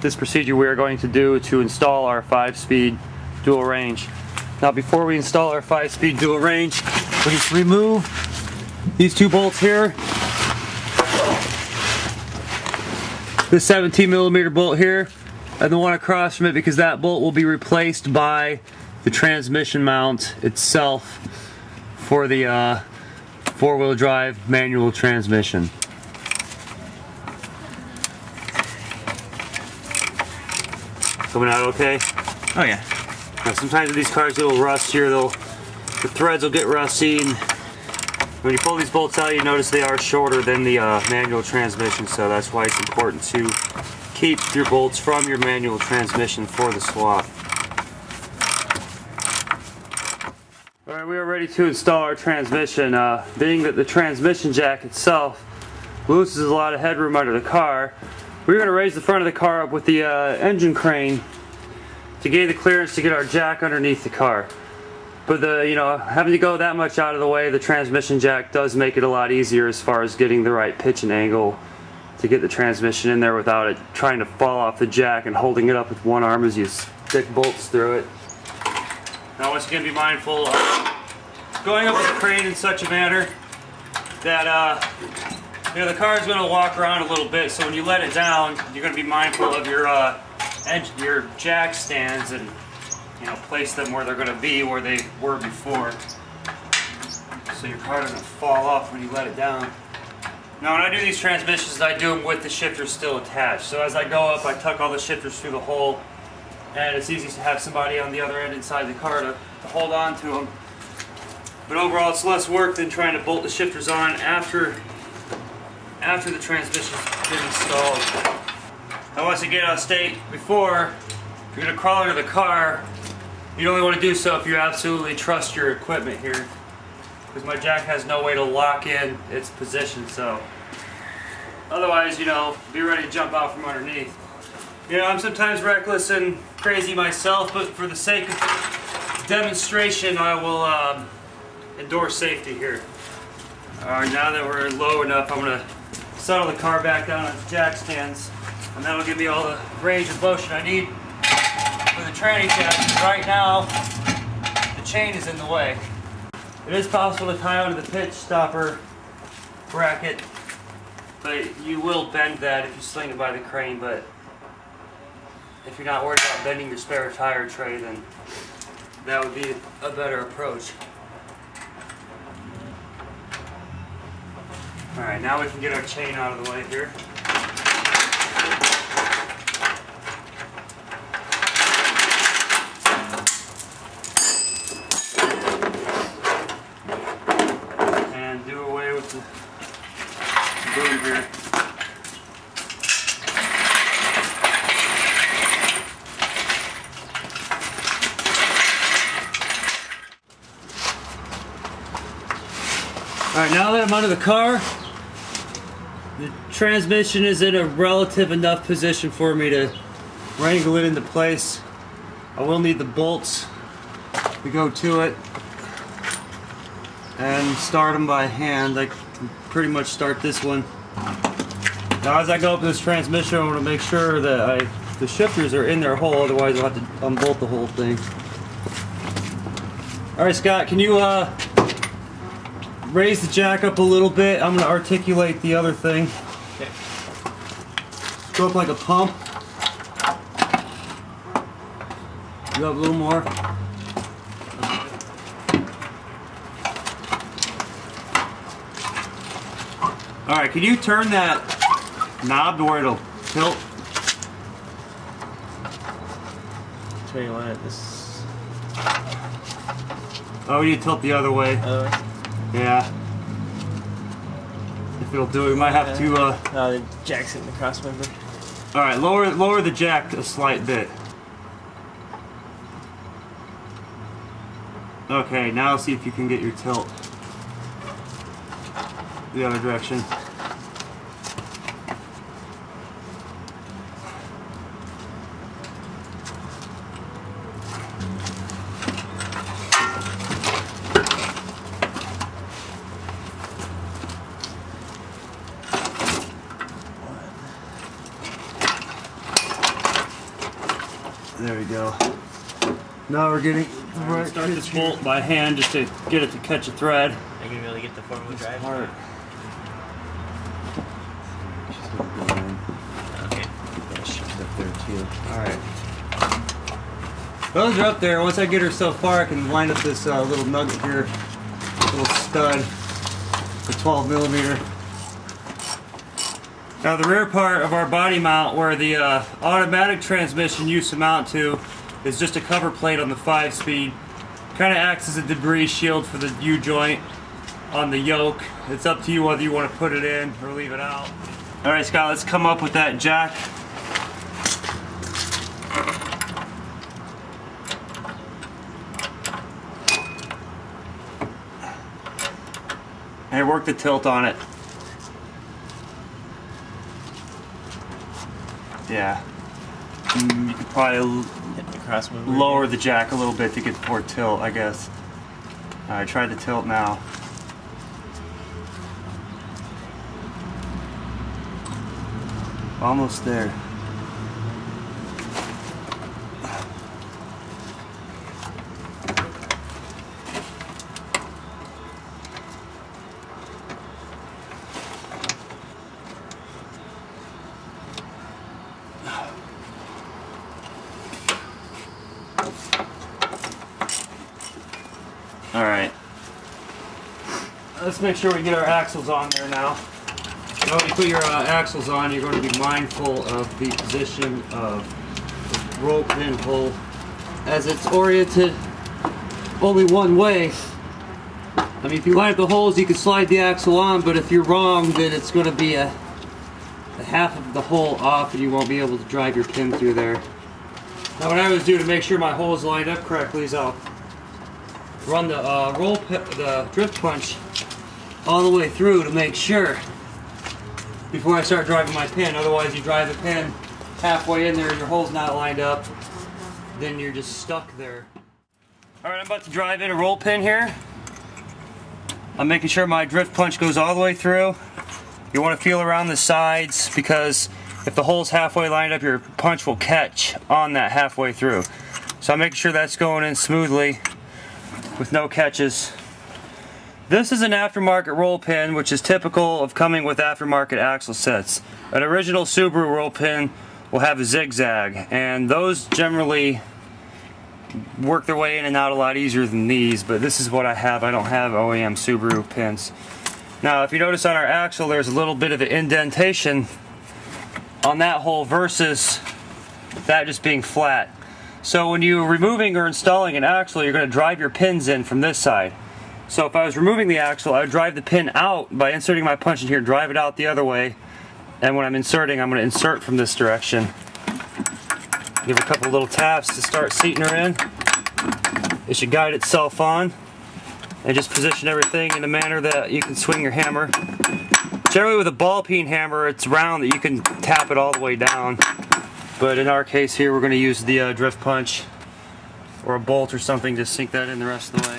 This procedure we are going to do to install our 5-speed dual range. Now before we install our 5-speed dual range, we just remove these two bolts here. This 17mm bolt here and the one across from it, because that bolt will be replaced by the transmission mount itself for the 4-wheel drive manual transmission. Coming out okay? Oh yeah. Now, sometimes with these cars it'll rust here, the threads will get rusty, and when you pull these bolts out you notice they are shorter than the manual transmission, so that's why it's important to keep your bolts from your manual transmission for the swap. Alright, we are ready to install our transmission. Being that the transmission jack itself loses a lot of headroom under the car, we're going to raise the front of the car up with the engine crane to gain the clearance to get our jack underneath the car. But having to go that much out of the way, the transmission jack does make it a lot easier as far as getting the right pitch and angle to get the transmission in there without it trying to fall off the jack and holding it up with one arm as you stick bolts through it. Now once again, be mindful of going up with the crane in such a manner that the car is going to walk around a little bit, so when you let it down, you're going to be mindful of your jack stands and place them where they're going to be, where they were before, so your car doesn't fall off when you let it down. Now when I do these transmissions, I do them with the shifters still attached. So as I go up, I tuck all the shifters through the hole, and it's easy to have somebody on the other end inside the car to hold on to them. But overall, it's less work than trying to bolt the shifters on after the transmission's been installed. Now once again, I'll state before, if you're going to crawl under the car, you'd only want to do so if you absolutely trust your equipment here, because my jack has no way to lock in its position, so otherwise, be ready to jump out from underneath. I'm sometimes reckless and crazy myself, but for the sake of demonstration, I will endorse safety here. Alright, now that we're low enough, I'm going to settle the car back down on its jack stands, and that'll give me all the range of motion I need for the tranny test. Right now, the chain is in the way. It is possible to tie onto the pitch stopper bracket, but you will bend that if you sling it by the crane. But if you're not worried about bending your spare tire tray, then that would be a better approach. Alright, now we can get our chain out of the way here. And do away with the boom here. Alright, now that I'm under the car, the transmission is in a relative enough position for me to wrangle it into place. I will need the bolts to go to it and start them by hand. I can pretty much start this one. Now as I go up this transmission, I want to make sure that the shifters are in their hole, otherwise I'll have to unbolt the whole thing. Alright Scott, can you raise the jack up a little bit? I'm going to articulate the other thing. Okay. Go up like a pump. Go up a little more. Alright, can you turn that knob to where it'll tilt? Tell you what, this. Oh, you need to tilt the other way. Yeah. If it'll do it, we might have to. No, the jack's in the crossmember. All right, lower the jack a slight bit. Okay, now see if you can get your tilt the other direction. There we go. Now we're getting right. Start this bolt by hand just to get it to catch a thread. Are you gonna be able to get the four-wheel drive? Part. Okay. Yeah, she's up there too. Alright. Those are up there. Once I get her so far, I can line up this little nugget here. Little stud. The 12 millimeter. Now the rear part of our body mount where the automatic transmission used to mount to is just a cover plate on the 5-speed. Kind of acts as a debris shield for the U-joint on the yoke. It's up to you whether you want to put it in or leave it out. Alright Scott, let's come up with that jack. And work the tilt on it. Yeah. You could probably hit the crossmember lower the jack a little bit to get more tilt, I guess. Alright, try the tilt now. Almost there. Alright. Let's make sure we get our axles on there now. Now when you put your axles on, you're going to be mindful of the position of the roll pin hole as it's oriented only one way. I mean, if you line up the holes, you can slide the axle on, but if you're wrong, then it's going to be a half of the hole off and you won't be able to drive your pin through there. Now what I always do to make sure my holes lined up correctly is I'll run the drift punch all the way through to make sure before I start driving my pin. Otherwise you drive the pin halfway in there and your hole's not lined up, then you're just stuck there. Alright, I'm about to drive in a roll pin here. I'm making sure my drift punch goes all the way through. You want to feel around the sides because if the hole's halfway lined up, your punch will catch on that halfway through. So I'm making sure that's going in smoothly with no catches. This is an aftermarket roll pin, which is typical of coming with aftermarket axle sets. An original Subaru roll pin will have a zigzag, and those generally work their way in and out a lot easier than these, but this is what I have. I don't have OEM Subaru pins. Now, if you notice on our axle, there's a little bit of an indentation on that hole versus that just being flat. So when you're removing or installing an axle, you're going to drive your pins in from this side. So if I was removing the axle, I would drive the pin out by inserting my punch in here, drive it out the other way, and when I'm inserting, I'm going to insert from this direction. Give it a couple little taps to start seating her in. It should guide itself on, and just position everything in a manner that you can swing your hammer. Generally with a ball peen hammer, it's round that you can tap it all the way down. But in our case here, we're going to use the drift punch or a bolt or something to sink that in the rest of the way.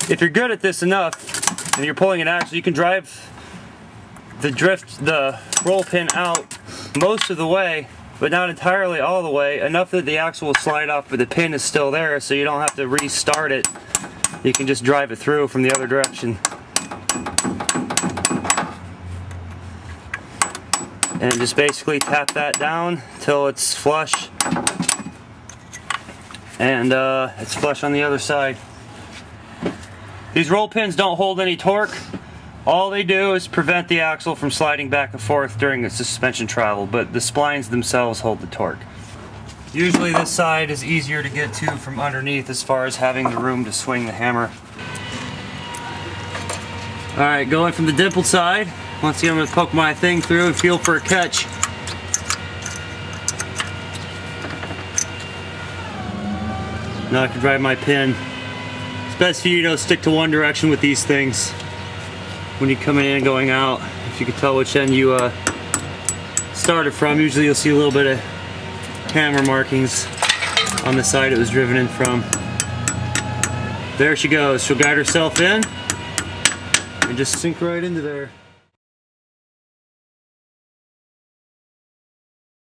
If you're good at this enough and you're pulling an axle, you can drive the roll pin out most of the way, but not entirely all the way, enough that the axle will slide off but the pin is still there, so you don't have to restart it. You can just drive it through from the other direction. And just basically tap that down till it's flush, and it's flush on the other side. These roll pins don't hold any torque. All they do is prevent the axle from sliding back and forth during its suspension travel, but the splines themselves hold the torque. Usually this side is easier to get to from underneath as far as having the room to swing the hammer. Alright, going from the dimpled side. Once again, I'm going to poke my thing through and feel for a catch. Now I can drive my pin. It's best for you to stick to one direction with these things when you're coming in and going out. If you can tell which end you started from, usually you'll see a little bit of hammer markings on the side it was driven in from. There she goes. She'll guide herself in and just sink right into there.